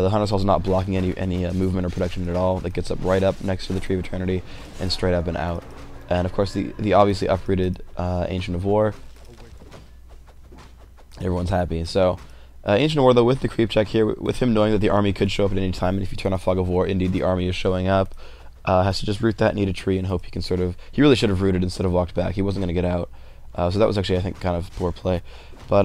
The Hunter's also not blocking any movement or protection at all. That gets up right up next to the Tree of Eternity and straight up and out. And of course the obviously uprooted Ancient of War. Everyone's happy. So Ancient of War, though, with the creep check here, with him knowing that the army could show up at any time, and if you turn off Fog of War, indeed the army is showing up, has to just root that, need a tree, and hope he can sort of... He really should have rooted instead of walked back. He wasn't going to get out. So that was actually, I think, kind of poor play. But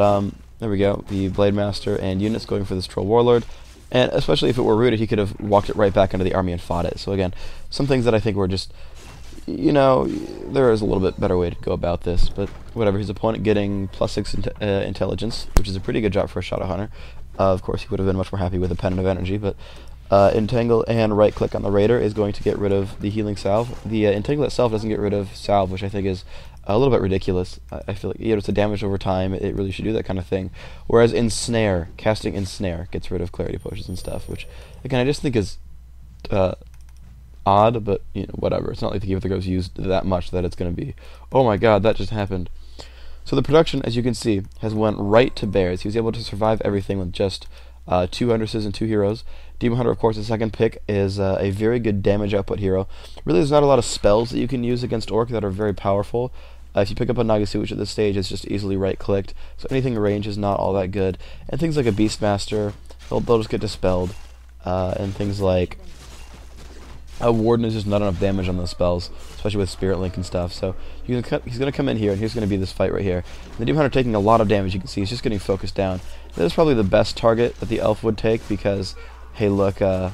there we go. The Blademaster and units going for this Troll Warlord. And especially if it were rooted, he could have walked it right back into the army and fought it. So again, some things that I think were just... You know, there is a little bit better way to go about this, but whatever. His opponent getting +6 intelligence, which is a pretty good job for a Shadow Hunter. Of course, he would have been much more happy with a Pendant of Energy, but Entangle and right-click on the Raider is going to get rid of the Healing Salve. The Entangle itself doesn't get rid of Salve, which I think is a little bit ridiculous. I feel like, you know, it's a damage over time. It really should do that kind of thing. Whereas Ensnare, casting Ensnare gets rid of Clarity Potions and stuff, which, again, I just think is... odd, but you know, whatever. It's not like the Keep of the Groves used that much that it's going to be, oh my god, that just happened. So the production, as you can see, has went right to bears. He was able to survive everything with just 2 Huntresses and 2 heroes. Demon Hunter, of course, the second pick, is a very good damage output hero. Really, there's not a lot of spells that you can use against Orc that are very powerful. If you pick up a Nagasuichi at this stage, it's just easily right-clicked, so anything in range is not all that good. And things like a Beastmaster, they'll just get dispelled. And things like... A Warden is just not enough damage on those spells, especially with Spirit Link and stuff. So he's going to come in here, and here's going to be this fight right here. The Demon Hunter taking a lot of damage, you can see. He's just getting focused down. This is probably the best target that the Elf would take because, hey, look, you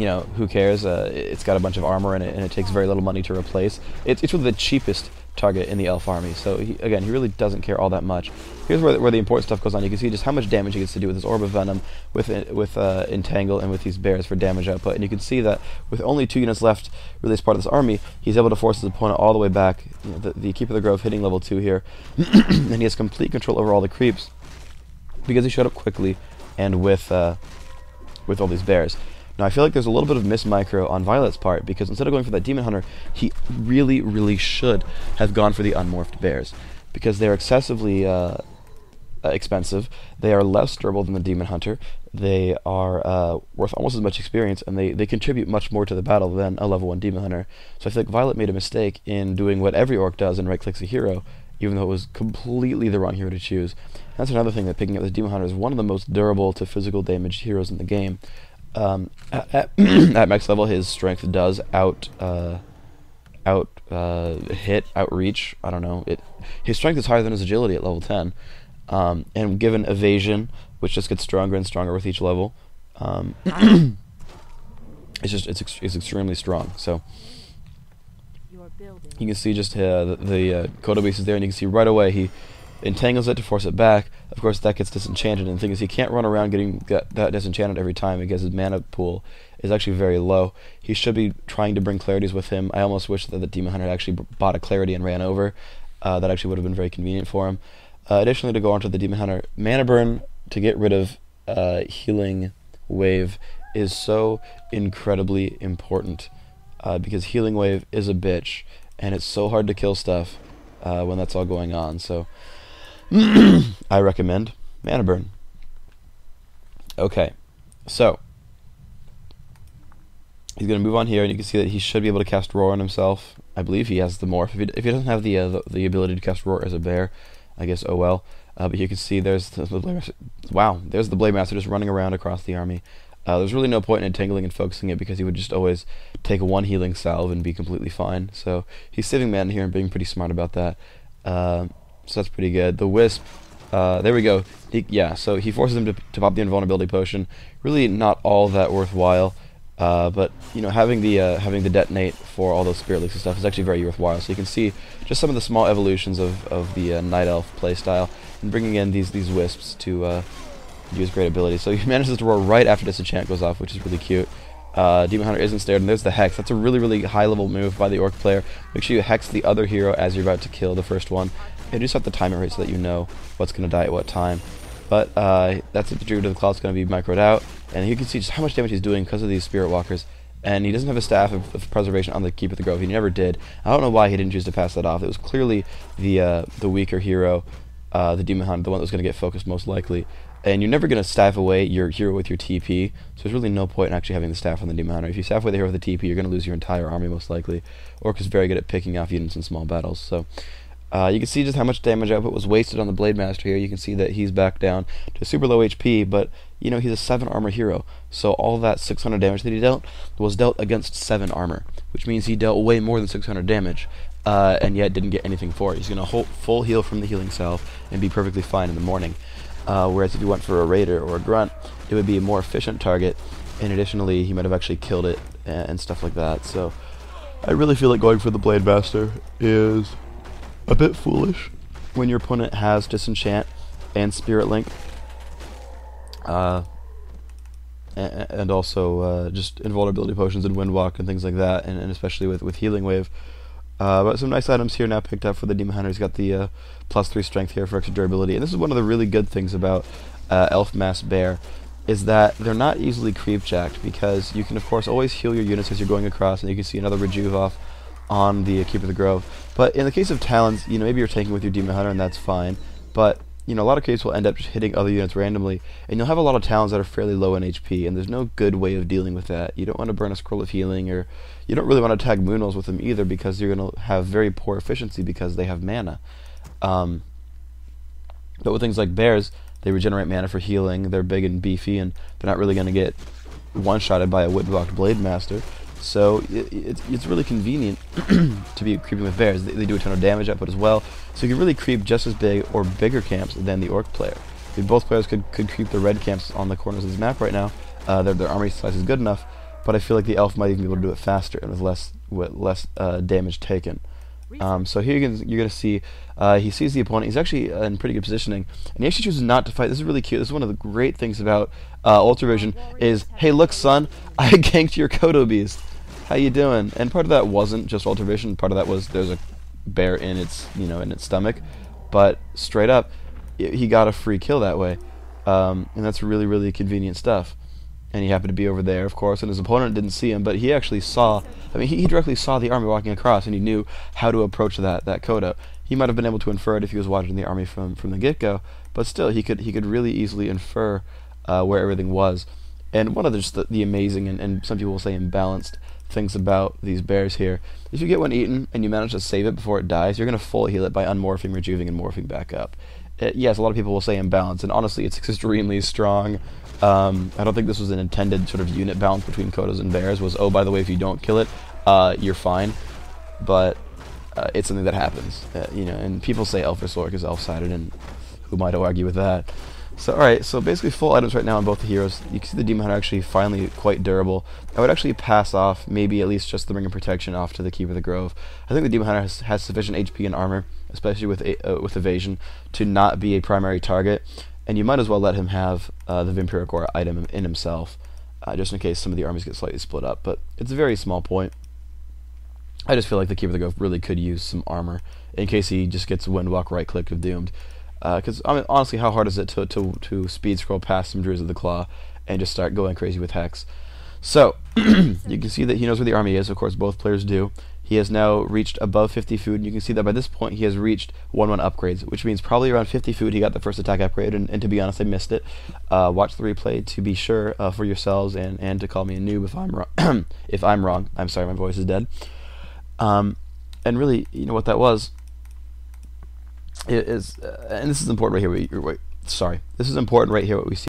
know, who cares? It's got a bunch of armor in it, and it takes very little money to replace. It's really the cheapest target in the Elf army. So, again, he really doesn't care all that much. Here's where the important stuff goes on. You can see just how much damage he gets to do with his Orb of Venom, with Entangle, and with these bears for damage output. And you can see that with only 2 units left, really as part of this army, he's able to force his opponent all the way back. You know, the Keeper of the Grove hitting level 2 here, and he has complete control over all the creeps because he showed up quickly and with all these bears. Now, I feel like there's a little bit of micro on Violet's part, because instead of going for that Demon Hunter, he really, really should have gone for the Unmorphed Bears, because they're excessively expensive, they are less durable than the Demon Hunter, they are worth almost as much experience, and they contribute much more to the battle than a level 1 Demon Hunter. So I feel like Violet made a mistake in doing what every Orc does and right-clicks a hero, even though it was completely the wrong hero to choose. That's another thing, that picking up the Demon Hunter is one of the most durable to physical damage heroes in the game. At max level, his strength does hit, outreach, I don't know, his strength is higher than his agility at level 10, and given evasion, which just gets stronger and stronger with each level, it's extremely strong. So you can see just the Kodo Beast is there, and you can see right away he entangles it to force it back. Of course, that gets disenchanted, and the thing is, he can't run around getting that disenchanted every time because his mana pool is actually very low. He should be trying to bring clarities with him. I almost wish that the Demon Hunter had actually bought a clarity and ran over. That actually would have been very convenient for him. Additionally, to go on to the Demon Hunter, mana burn to get rid of Healing Wave is so incredibly important, because Healing Wave is a bitch, and it's so hard to kill stuff when that's all going on. So I recommend Mana Burn. Okay, so he's going to move on here, and you can see that he should be able to cast Roar on himself. I believe he has the Morph. If he doesn't have the ability to cast Roar as a bear, I guess oh well. But you can see there's the Blademaster. Wow, there's the Blademaster just running around across the army. There's really no point in entangling and focusing it, because he would just always take 1 healing salve and be completely fine. So he's saving mana here and being pretty smart about that. So that's pretty good. The Wisp, there we go. Yeah, so he forces him to pop the Invulnerability Potion. Really not all that worthwhile, but you know, having the detonate for all those Spirit Leaks and stuff is actually very worthwhile. So you can see just some of the small evolutions of the Night Elf playstyle, and bringing in these Wisps to use great ability. So he manages to roar right after Disenchant goes off, which is really cute. Demon Hunter isn't snared, and there's the Hex. That's a really, really high-level move by the Orc player. Make sure you Hex the other hero as you're about to kill the first one. You just have to time it right so that you know what's going to die at what time. But that's it. The Druid of the Cloud's going to be microed out, and you can see just how much damage he's doing because of these Spirit Walkers. And he doesn't have a Staff of Preservation on the Keep of the Grove. He never did. I don't know why he didn't choose to pass that off. It was clearly the weaker hero, the Demon Hunter, the one that was going to get focused most likely. And you're never going to staff away your hero with your TP, so there's really no point in actually having the staff on the Demon Hunter. If you staff away the hero with the TP, you're going to lose your entire army most likely. Orc is very good at picking off units in small battles. So you can see just how much damage output was wasted on the Blademaster here. You can see that he's back down to super low HP, but you know, he's a 7 armor hero, so all that 600 damage that he dealt was dealt against 7 armor, which means he dealt way more than 600 damage, and yet didn't get anything for it. He's going to full heal from the healing salve and be perfectly fine in the morning. Whereas if you went for a raider or a grunt, it would be a more efficient target, and additionally he might have actually killed it and stuff like that. So I really feel like going for the Blademaster is a bit foolish when your opponent has Disenchant and Spirit Link, and also just invulnerability potions and Windwalk and things like that, and especially with Healing Wave. But some nice items here now picked up for the Demon Hunter. He's got the +3 strength here for extra durability. And this is one of the really good things about Elf Mass Bear, is that they're not easily creep jacked, because you can of course always heal your units as you're going across, and you can see another rejuve off on the Keeper of the Grove. But in the case of Talons, you know, maybe you're tanking with your Demon Hunter and that's fine, but you know, a lot of cases will end up just hitting other units randomly, and you'll have a lot of Talons that are fairly low in HP, and there's no good way of dealing with that. You don't want to burn a Scroll of Healing, or you don't really want to tag Moonwells with them either, because you're going to have very poor efficiency because they have mana. But with things like Bears, they regenerate mana for healing, they're big and beefy, and they're not really going to get one-shotted by a Windwalked Blademaster. So it's really convenient to be creeping with Bears. They do a ton of damage output as well, so you can really creep just as big or bigger camps than the Orc player. If both players could creep the red camps on the corners of this map right now, their army size is good enough, but I feel like the Elf might even be able to do it faster and with less damage taken. So here you're going to see he sees the opponent. He's actually in pretty good positioning, and he actually chooses not to fight. This is really cute. This is one of the great things about Ultravision is, hey look son, I ganked your Kodo Beast. How you doing? And part of that wasn't just Ultravision. Part of that was there's a bear in its stomach, but straight up he got a free kill that way, and that's really convenient stuff. And he happened to be over there, of course, and his opponent didn't see him, but he actually saw, I mean, he directly saw the army walking across, and he knew how to approach that Kodo. He might have been able to infer it if he was watching the army from the get-go, but still, he could really easily infer where everything was. And one of the amazing, and some people will say imbalanced, things about these bears here, if you get one eaten, and you manage to save it before it dies, you're going to full heal it by unmorphing, rejuving, and morphing back up. Yes, a lot of people will say imbalanced, and honestly, it's extremely strong. I don't think this was an intended sort of unit balance between Kodos and Bears, was, oh, by the way, if you don't kill it, you're fine. But it's something that happens, you know, and people say Elf versus Orc is elf-sided, and who might argue with that? So, alright, so basically full items right now on both the heroes. You can see the Demon Hunter actually finally quite durable. I would actually pass off maybe at least just the Ring of Protection off to the Keeper of the Grove. I think the Demon Hunter has sufficient HP and armor, especially with evasion, to not be a primary target. And you might as well let him have the Vampiric Aura item in himself, just in case some of the armies get slightly split up. But it's a very small point. I just feel like the Keeper of the Grove really could use some armor in case he just gets Windwalk right-clicked of Doomed. Because I mean, honestly, how hard is it to speed scroll past some Druids of the Claw and just start going crazy with Hex? So you can see that he knows where the army is. Of course, both players do. He has now reached above 50 food, and you can see that by this point he has reached 1-1 upgrades, which means probably around 50 food he got the first attack upgrade, and to be honest, I missed it. Watch the replay to be sure for yourselves, and to call me a noob if I'm wrong. If I'm wrong, I'm sorry, my voice is dead. And really, you know what that was? It is, and this is important right here. This is important right here. What we see.